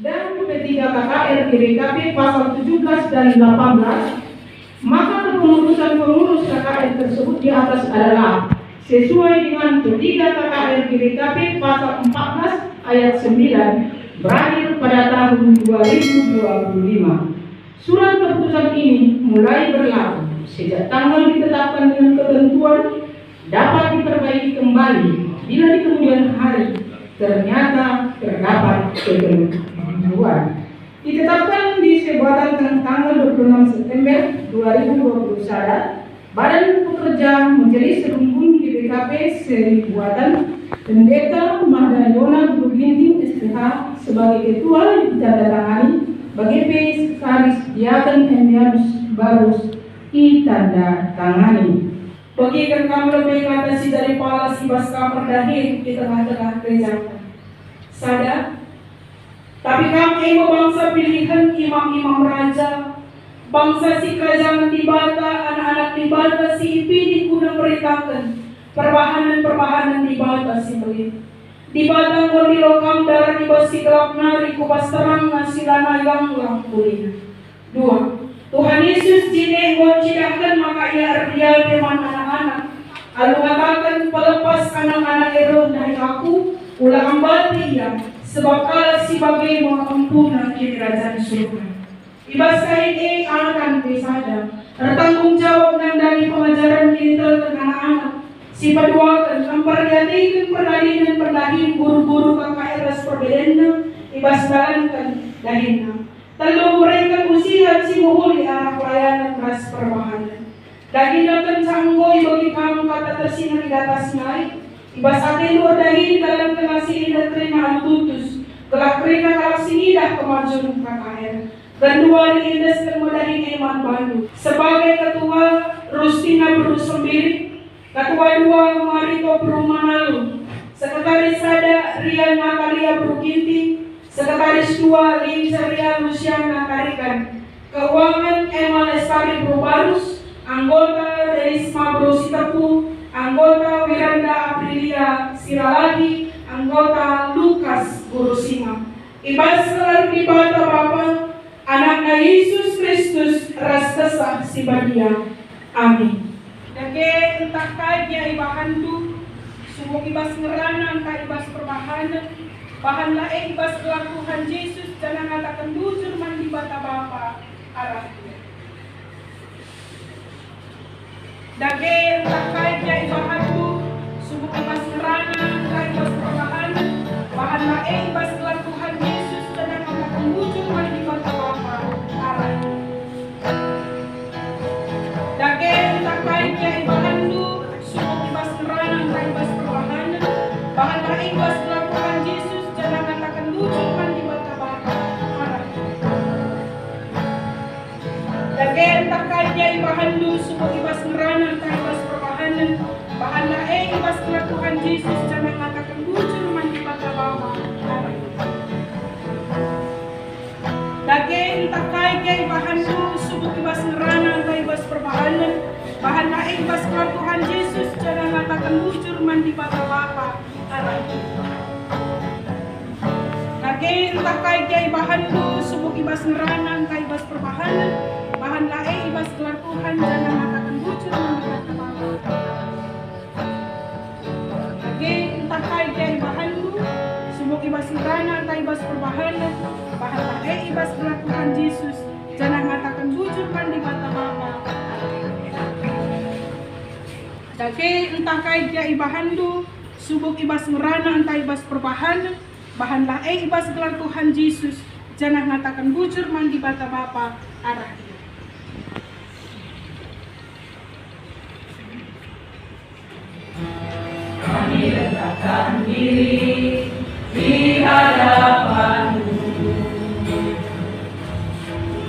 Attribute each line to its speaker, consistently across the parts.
Speaker 1: dan P3 KKR GBKP pasal 17 dan 18, maka kepengurusan pengurus KKR tersebut di atas adalah sesuai dengan P3 KKR GBKP pasal 14 ayat 9 berakhir pada tahun 2025. Surat keputusan ini mulai berlaku sejak tanggal ditetapkan dengan ketentuan dapat diperbaiki kembali bila di kemudian hari ternyata terdapat ketentuan. Ditetapkan di Sebuatan tanggal 26 September 2021, Badan Pekerja Majelis Rumpun GBKP Sebuatan, Pendeta Mahdayona Guru Ginting SPH sebagai ketua ditandatangani bagi Sekretaris Diaken Endianus Barus ditanda tangani. Bagikan kami lebih mengatasi dari pala si Baska Perdahir di tengah-tengah gereja. Sadar, tapi kami bangsa pilihan imam-imam raja, bangsa si kerajaan di Bata, anak-anak di Bata si Ipi diguna beritakan perbahanan-perbahanan di Bata si Belit. Di Bata di lokam darah di basi gelap nari kupas terang nasilana yang lampuin. 2. Tuhan Yesus jine cidahkan maka ia real teman anak-anak. Lalu katakan pelepas anak-anak ero dari aku ulah ambati ia sebab kala si bagai mengampuna di kerajaan surga. Ibas kain akan pesada tertanggung jawab dan dari pengajaran kita ke anak-anak. Si paduakan memperhatikan perdahin guru-guru KKR perbedaan ibas balankan dahinna. Telu mereka usia si muhul di arah pelayanan keras perbahanan. Dahinna kan sanggoy bagi kamu kata tersinar di atas naik. Ibas atin dahin dalam kelasi ida terima tutus. Kelak kerina kalasi ida kemajuan KKR. Kedua di indes kemudahin iman Bandung. Sebagai ketua Rustina Berusembiri. Ketua 2 Marito Perumahan, Sekretaris Sada Ria Natalia Bruginti, Sekretaris 2 Linza Ria Luciana Karikan, Keuangan Emma Lestari Brubarus, Anggota Derisma Brusitapu, Anggota Wiranda Aprilia Siralagi, Anggota Lukas Burusima. Ibas kelar di Bata Bapa, anaknya Yesus Kristus Rastasa Sibadia. Amin. Dage entah kaya ibahan tu, sumuk ibas ngerana entah ibas perbahanan, bahan lain ibas kelakuan Yesus dan mengatakan dujur mandi bata bapa arah dia. Dage entah kaya ibahan tu, sumuk ibas ngerana entah ibas perbahanan, bahan lain ibas kelakuan Yesus dan mengatakan dujur mandi bata bapa arah dia. Dage entah kaya ibahan tu, sumuk ibas ngerana entah ibas perbahanan, bahan lain ibas kelakuan Yesus dan mengatakan dujur mandi bata bapa arah dia. Dage entah kaya ibahan tu, sumuk ibas ngerana entah ibas perbahanan, bahan lain ibas kelakuan Yesus dan mengatakan dujur mandi bata bapa arah dia. Dage entah kaya ibahan tu, sumuk ibas ngerana entah ibas perbahanan, bahan lain ibas kelakuan Yesus dan mengatakan dujur mandi bata bapa arah dia. Dage entah kaya ibahan tu, sumuk ibas ngerana entah ibas perbahanan, bahan lain ibas kelakuan dan mengatakan dujur mandi bata bapa. Dage entah kaya ibahan tu, sumuk ibas ngerana entah ibas perbahanan, bahan lain ibas kelakuan Yesus dan mengatakan dujur mandi bata bapa. Dage entah kaya ibahan tu, subuk ibas ngerana entah ibas perbahanan, bahan lain ibas gelar Tuhan Yesus janah ngatakan bujur mandi bata bapa arah dia.
Speaker 2: Kami letakkan diri di hadapan-Mu,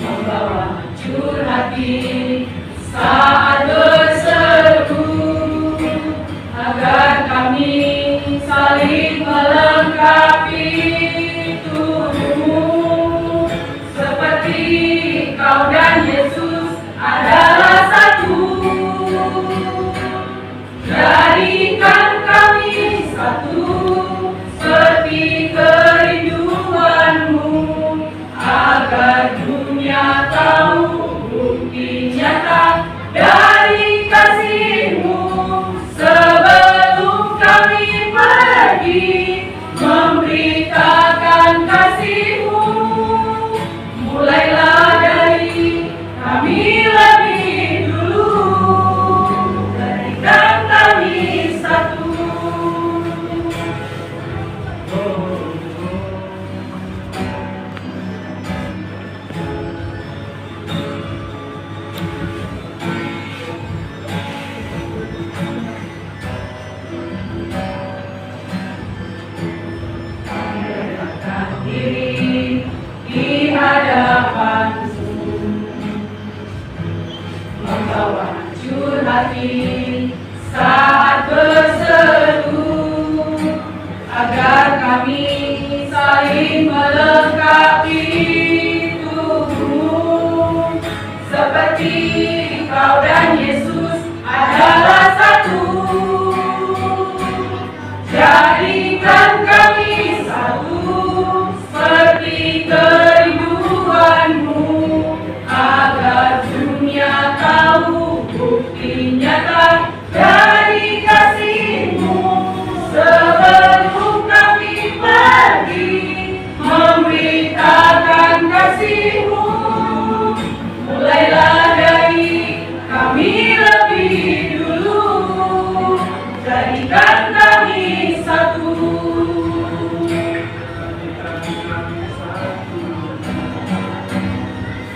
Speaker 2: membawa hancur hati saat berseru, agar kami saling melengkapi tubuh-Mu, seperti Kau dan Yesus adalah satu. Jadikan kami satu seperti kerinduan-Mu. Jadikan kami satu.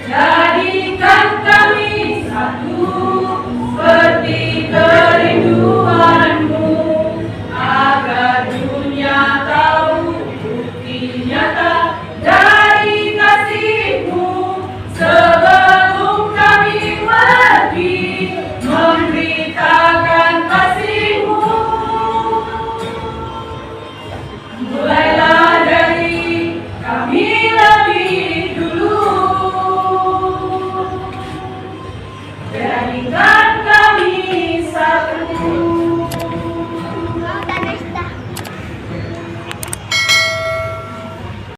Speaker 2: Jadikan kami satu seperti kerinduan-Mu, agar dunia tahu bukti nyata dari kasih-Mu. Sebelum kami pergi memberitakan kasih-Mu, mulailah dari kami lebih dulu. Jadikan